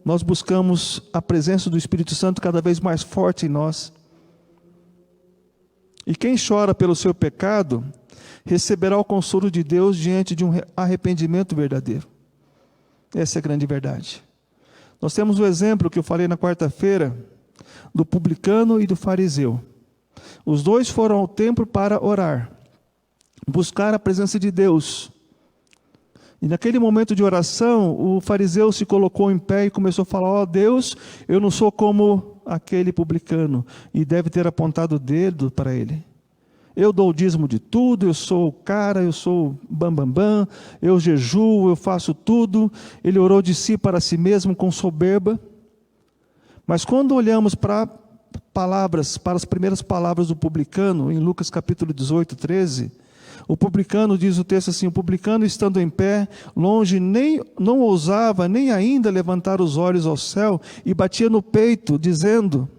nós buscamos a presença do Espírito Santo cada vez mais forte em nós. E quem chora pelo seu pecado, receberá o consolo de Deus diante de um arrependimento verdadeiro. Essa é a grande verdade. Nós temos o exemplo que eu falei na quarta-feira, do publicano e do fariseu. Os dois foram ao templo para orar, buscar a presença de Deus. E naquele momento de oração, o fariseu se colocou em pé e começou a falar: ó Deus, eu não sou como aquele publicano. E deve ter apontado o dedo para ele. Eu dou o dízimo de tudo, eu sou o cara, eu sou o bambambam, eu jejuo, eu faço tudo. Ele orou de si para si mesmo com soberba. Mas quando olhamos para as primeiras palavras do publicano, em Lucas capítulo 18, 13, o publicano, diz o texto assim: o publicano, estando em pé, longe, não ousava nem ainda levantar os olhos ao céu, e batia no peito, dizendo: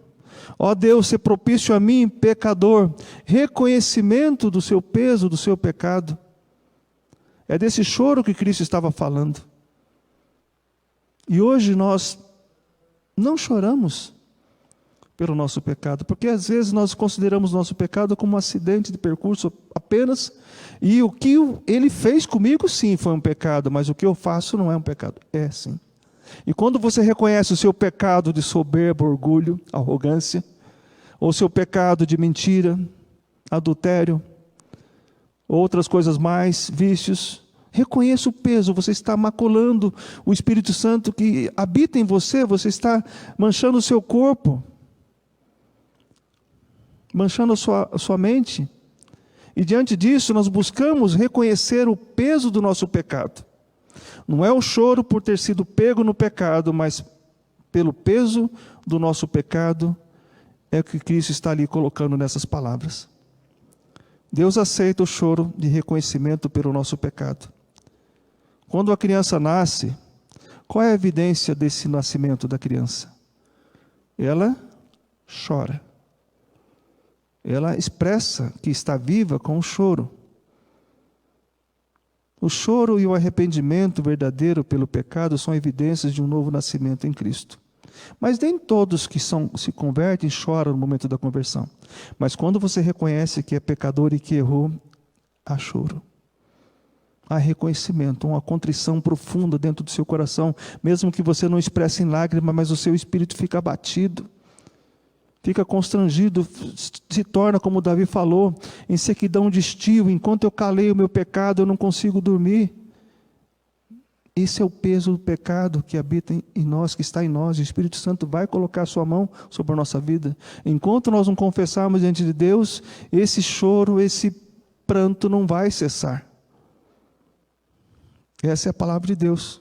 ó Deus, se propício a mim, pecador. Reconhecimento do seu peso, do seu pecado. É desse choro que Cristo estava falando. E hoje nós não choramos pelo nosso pecado, porque às vezes nós consideramos nosso pecado como um acidente de percurso apenas, e o que ele fez comigo, sim, foi um pecado, mas o que eu faço não é um pecado. É sim. E quando você reconhece o seu pecado de soberba, orgulho, arrogância, ou seu pecado de mentira, adultério, outras coisas mais, vícios, reconheça o peso. Você está maculando o Espírito Santo que habita em você, você está manchando o seu corpo, manchando a sua mente. E diante disso nós buscamos reconhecer o peso do nosso pecado. Não é o choro por ter sido pego no pecado, mas pelo peso do nosso pecado, é o que Cristo está ali colocando nessas palavras. Deus aceita o choro de reconhecimento pelo nosso pecado. Quando a criança nasce, qual é a evidência desse nascimento da criança? Ela chora. Ela expressa que está viva com o choro. O choro e o arrependimento verdadeiro pelo pecado são evidências de um novo nascimento em Cristo. Mas nem todos que se convertem choram no momento da conversão. Mas quando você reconhece que é pecador e que errou, há choro. Há reconhecimento, uma contrição profunda dentro do seu coração, mesmo que você não expresse em lágrimas, mas o seu espírito fica abatido, fica constrangido, se torna, como Davi falou, em sequidão de estio. Enquanto eu calei o meu pecado, eu não consigo dormir. Esse é o peso do pecado que habita em nós, que está em nós. O Espírito Santo vai colocar a sua mão sobre a nossa vida. Enquanto nós não confessarmos diante de Deus, esse choro, esse pranto não vai cessar. Essa é a palavra de Deus.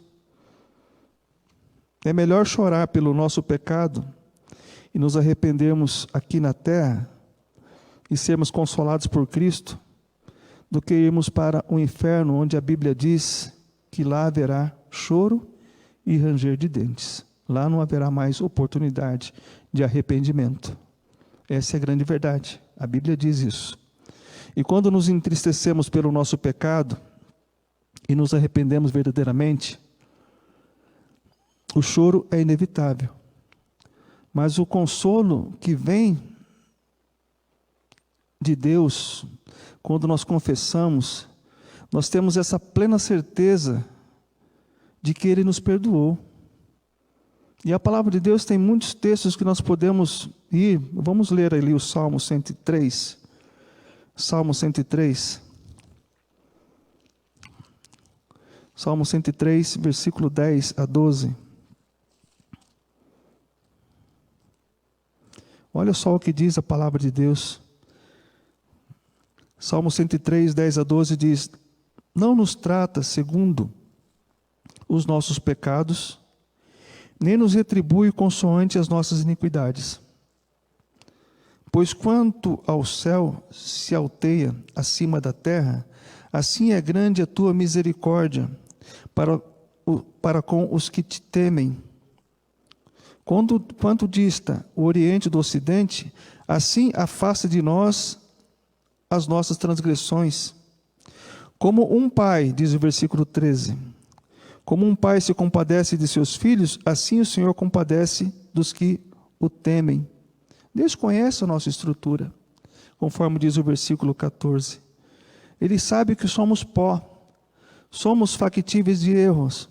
É melhor chorar pelo nosso pecado e nos arrependermos aqui na terra e sermos consolados por Cristo, do que irmos para o inferno, onde a Bíblia diz que lá haverá choro e ranger de dentes. Lá não haverá mais oportunidade de arrependimento. Essa é a grande verdade. A Bíblia diz isso. E quando nos entristecemos pelo nosso pecado e nos arrependemos verdadeiramente, o choro é inevitável. Mas o consolo que vem de Deus, quando nós confessamos, nós temos essa plena certeza de que Ele nos perdoou. E a palavra de Deus tem muitos textos que nós podemos ir. Vamos ler ali o Salmo 103. Salmo 103. Salmo 103, versículo 10 a 12. Olha só o que diz a palavra de Deus. Salmo 103, 10 a 12 diz: não nos trata segundo os nossos pecados, nem nos retribui consoante as nossas iniquidades. Pois quanto ao céu se alteia acima da terra, assim é grande a tua misericórdia para com os que te temem. Quanto dista o Oriente do Ocidente, assim afasta de nós as nossas transgressões. Como um pai, diz o versículo 13, como um pai se compadece de seus filhos, assim o Senhor compadece dos que o temem. Deus conhece a nossa estrutura, conforme diz o versículo 14. Ele sabe que somos pó, somos factíveis de erros.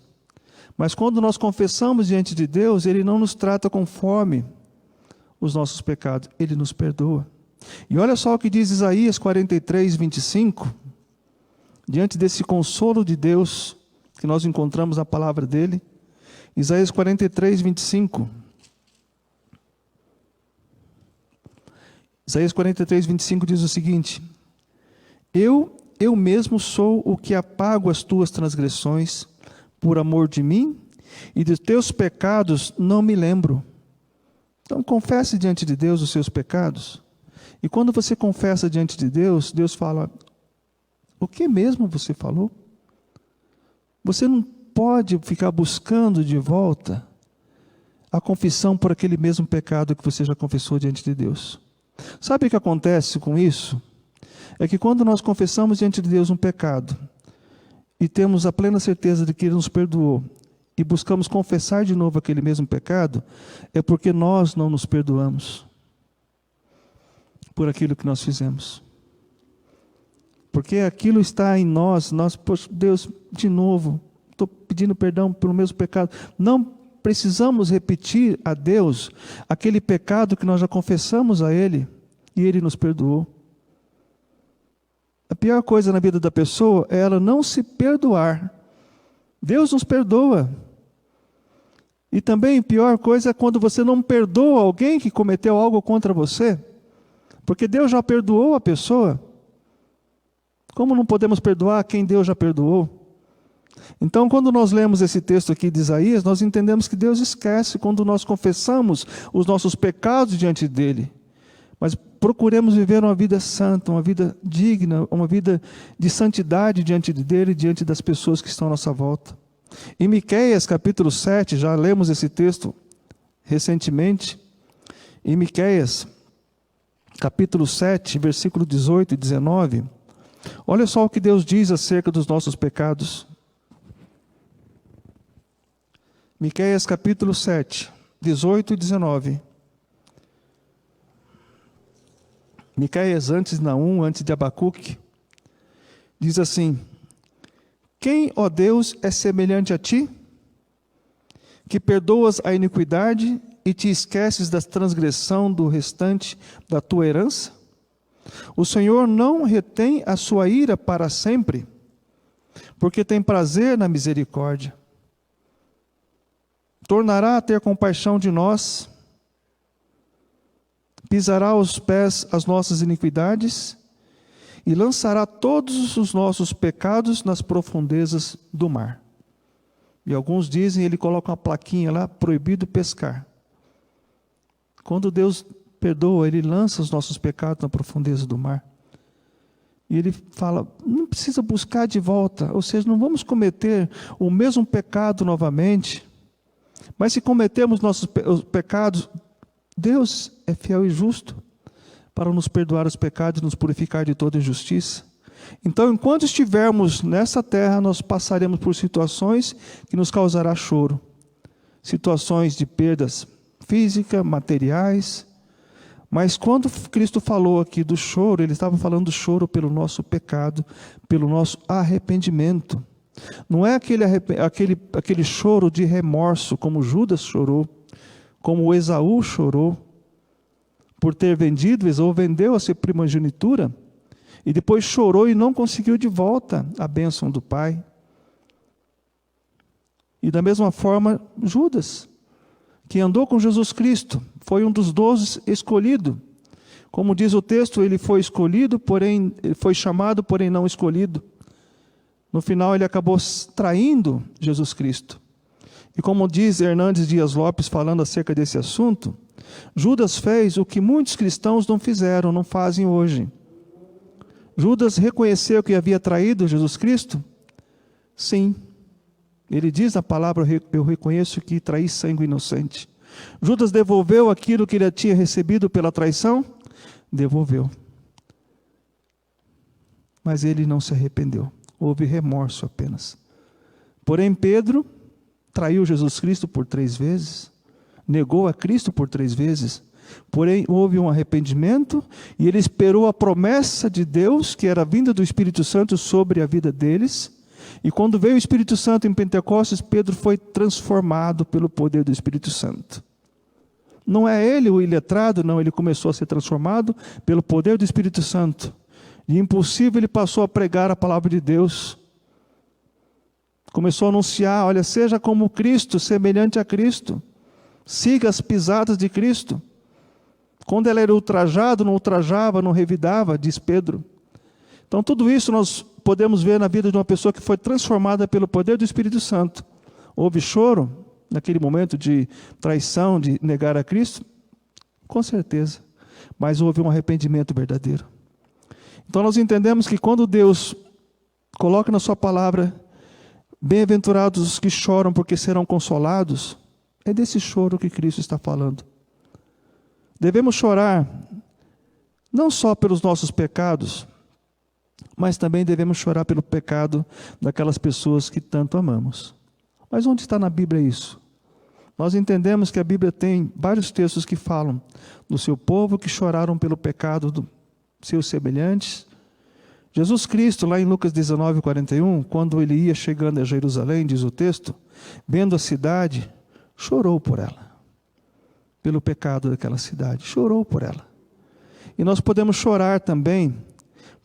Mas quando nós confessamos diante de Deus, Ele não nos trata conforme os nossos pecados, Ele nos perdoa. E olha só o que diz Isaías 43, 25. Diante desse consolo de Deus, que nós encontramos na palavra dEle, Isaías 43, 25. Isaías 43, 25 diz o seguinte: Eu mesmo sou o que apago as tuas transgressões por amor de mim, e de teus pecados não me lembro. Então confesse diante de Deus os seus pecados. E quando você confessa diante de Deus, Deus fala: o que mesmo você falou? Você não pode ficar buscando de volta a confissão por aquele mesmo pecado que você já confessou diante de Deus. Sabe o que acontece com isso? É que quando nós confessamos diante de Deus um pecado e temos a plena certeza de que Ele nos perdoou e buscamos confessar de novo aquele mesmo pecado, é porque nós não nos perdoamos por aquilo que nós fizemos. Porque aquilo está em nós, poxa, Deus, de novo, estou pedindo perdão pelo mesmo pecado. Não precisamos repetir a Deus aquele pecado que nós já confessamos a Ele e Ele nos perdoou. A pior coisa na vida da pessoa é ela não se perdoar. Deus nos perdoa. E também a pior coisa é quando você não perdoa alguém que cometeu algo contra você. Porque Deus já perdoou a pessoa. Como não podemos perdoar quem Deus já perdoou? Então, quando nós lemos esse texto aqui de Isaías, nós entendemos que Deus esquece quando nós confessamos os nossos pecados diante dEle. Mas procuremos viver uma vida santa, uma vida digna, uma vida de santidade diante dEle e diante das pessoas que estão à nossa volta. Em Miqueias, capítulo 7, já lemos esse texto recentemente. Em Miqueias, capítulo 7, versículo 18 e 19, olha só o que Deus diz acerca dos nossos pecados. Miqueias capítulo 7, 18 e 19. Miqueias, antes de Naum, antes de Abacuque, diz assim: quem, ó Deus, é semelhante a ti, que perdoas a iniquidade e te esqueces da transgressão do restante da tua herança? O Senhor não retém a sua ira para sempre, porque tem prazer na misericórdia. Tornará a ter compaixão de nós, pisará aos pés as nossas iniquidades e lançará todos os nossos pecados nas profundezas do mar. E alguns dizem, ele coloca uma plaquinha lá, proibido pescar. Quando Deus perdoa, Ele lança os nossos pecados na profundeza do mar. E Ele fala, não precisa buscar de volta, ou seja, não vamos cometer o mesmo pecado novamente. Mas se cometemos nossos pecados, Deus é fiel e justo para nos perdoar os pecados e nos purificar de toda injustiça. Então, enquanto estivermos nessa terra, nós passaremos por situações que nos causará choro. Situações de perdas físicas, materiais. Mas quando Cristo falou aqui do choro, Ele estava falando do choro pelo nosso pecado, pelo nosso arrependimento. Não é aquele choro de remorso, como Judas chorou, como Esaú chorou, por ter vendido. Esaú vendeu a sua primogenitura, e depois chorou e não conseguiu de volta a bênção do pai. E da mesma forma, Judas, que andou com Jesus Cristo, foi um dos 12 escolhido. Como diz o texto, ele foi escolhido, porém, ele foi chamado, porém não escolhido. No final, ele acabou traindo Jesus Cristo. E como diz Hernandes Dias Lopes, falando acerca desse assunto, Judas fez o que muitos cristãos não fizeram, não fazem hoje. Judas reconheceu que havia traído Jesus Cristo? Sim. Ele diz na palavra, eu reconheço que traí sangue inocente. Judas devolveu aquilo que ele tinha recebido pela traição? Devolveu. Mas ele não se arrependeu. Houve remorso apenas. Porém, Pedro traiu Jesus Cristo por 3 vezes. Negou a Cristo por 3 vezes. Porém, houve um arrependimento e ele esperou a promessa de Deus, que era a vinda do Espírito Santo sobre a vida deles. E quando veio o Espírito Santo em Pentecostes, Pedro foi transformado pelo poder do Espírito Santo. Não é ele o iletrado, não, ele começou a ser transformado pelo poder do Espírito Santo. E impulsivo ele passou a pregar a palavra de Deus. Começou a anunciar, olha, seja como Cristo, semelhante a Cristo. Siga as pisadas de Cristo. Quando ele era ultrajado, não ultrajava, não revidava, diz Pedro. Então, tudo isso nós podemos ver na vida de uma pessoa que foi transformada pelo poder do Espírito Santo. Houve choro naquele momento de traição, de negar a Cristo? Com certeza. Mas houve um arrependimento verdadeiro. Então, nós entendemos que quando Deus coloca na sua palavra, bem-aventurados os que choram porque serão consolados, é desse choro que Cristo está falando. Devemos chorar não só pelos nossos pecados, mas também devemos chorar pelo pecado daquelas pessoas que tanto amamos. Mas onde está na Bíblia isso? Nós entendemos que a Bíblia tem vários textos que falam do seu povo que choraram pelo pecado dos seus semelhantes. Jesus Cristo, lá em Lucas 19, 41, quando ele ia chegando a Jerusalém, diz o texto, vendo a cidade, chorou por ela, pelo pecado daquela cidade, chorou por ela. E nós podemos chorar também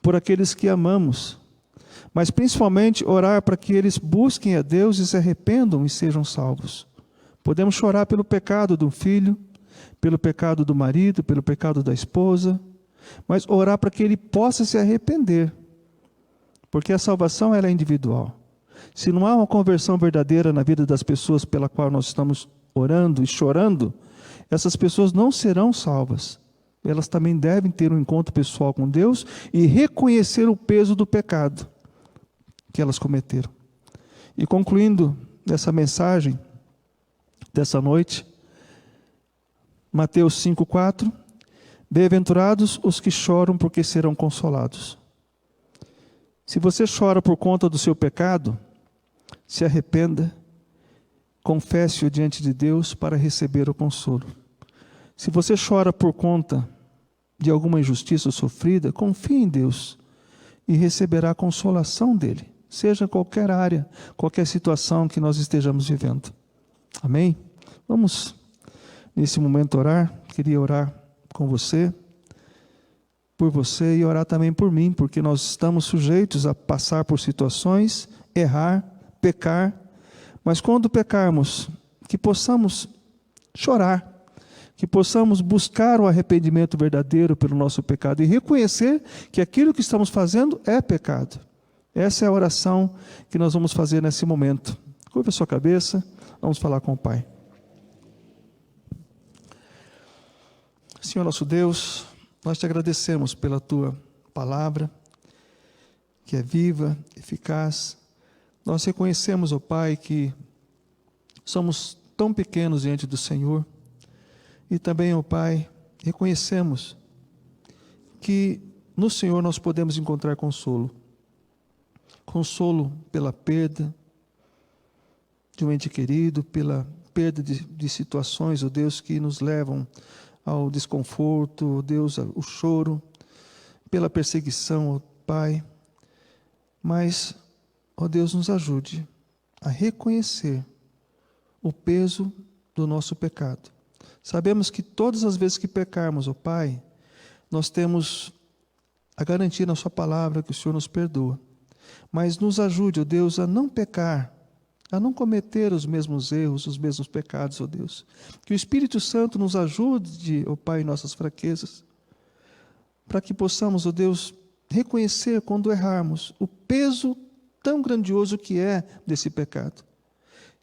por aqueles que amamos, mas principalmente orar para que eles busquem a Deus e se arrependam e sejam salvos. Podemos chorar pelo pecado do filho, pelo pecado do marido, pelo pecado da esposa, mas orar para que ele possa se arrepender, porque a salvação ela é individual. Se não há uma conversão verdadeira na vida das pessoas pela qual nós estamos orando e chorando, essas pessoas não serão salvas. Elas também devem ter um encontro pessoal com Deus e reconhecer o peso do pecado que elas cometeram. E concluindo essa mensagem dessa noite, Mateus 5,4, bem-aventurados os que choram porque serão consolados. Se você chora por conta do seu pecado, se arrependa, confesse-o diante de Deus para receber o consolo. Se você chora por conta de alguma injustiça sofrida, confie em Deus e receberá a consolação dele, seja em qualquer área, qualquer situação que nós estejamos vivendo. Amém? Vamos, nesse momento, orar. Queria orar com você, por você e orar também por mim, porque nós estamos sujeitos a passar por situações, errar, pecar, mas quando pecarmos, que possamos chorar, que possamos buscar o arrependimento verdadeiro pelo nosso pecado e reconhecer que aquilo que estamos fazendo é pecado. Essa é a oração que nós vamos fazer nesse momento. Curva a sua cabeça, vamos falar com o Pai. Senhor nosso Deus, nós te agradecemos pela tua palavra, que é viva, eficaz. Nós reconhecemos, ó Pai, que somos tão pequenos diante do Senhor. E também, ó Pai, reconhecemos que no Senhor nós podemos encontrar consolo. Consolo pela perda de um ente querido, pela perda de situações, ó Deus, que nos levam ao desconforto, ó Deus, ao choro, pela perseguição, ó Pai. Mas, ó Deus, nos ajude a reconhecer o peso do nosso pecado. Sabemos que todas as vezes que pecarmos, ó Pai, nós temos a garantia na sua palavra que o Senhor nos perdoa. Mas nos ajude, ó Deus, a não pecar, a não cometer os mesmos erros, os mesmos pecados, ó Deus. Que o Espírito Santo nos ajude, ó Pai, em nossas fraquezas, para que possamos, ó Deus, reconhecer quando errarmos o peso tão grandioso que é desse pecado,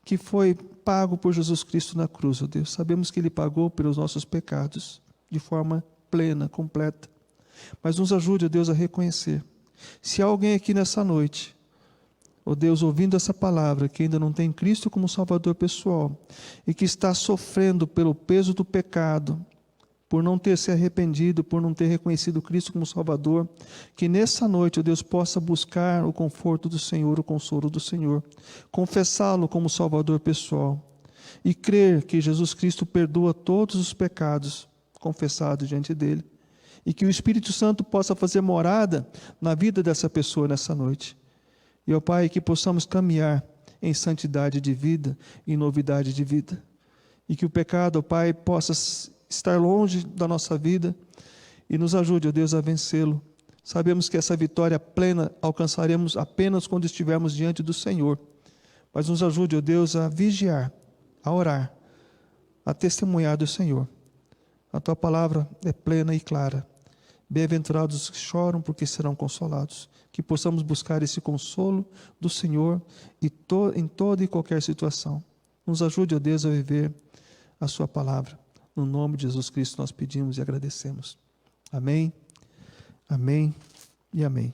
que foi pago por Jesus Cristo na cruz, ó Deus. Sabemos que Ele pagou pelos nossos pecados de forma plena, completa. Mas nos ajude, ó Deus, a reconhecer. Se há alguém aqui nessa noite, ó Deus, ouvindo essa palavra, que ainda não tem Cristo como Salvador pessoal, e que está sofrendo pelo peso do pecado, por não ter se arrependido, por não ter reconhecido Cristo como Salvador, que nessa noite, ó Deus, possa buscar o conforto do Senhor, o consolo do Senhor, confessá-lo como Salvador pessoal, e crer que Jesus Cristo perdoa todos os pecados confessados diante dele, e que o Espírito Santo possa fazer morada na vida dessa pessoa nessa noite. E, ó Pai, que possamos caminhar em santidade de vida, em novidade de vida. E que o pecado, ó Pai, possa estar longe da nossa vida e nos ajude, ó Deus, a vencê-lo. Sabemos que essa vitória plena alcançaremos apenas quando estivermos diante do Senhor. Mas nos ajude, ó Deus, a vigiar, a orar, a testemunhar do Senhor. A Tua palavra é plena e clara. Bem-aventurados os que choram, porque serão consolados. Que possamos buscar esse consolo do Senhor em toda e qualquer situação. Nos ajude, ó Deus, a viver a sua palavra. No nome de Jesus Cristo nós pedimos e agradecemos. Amém, amém e amém.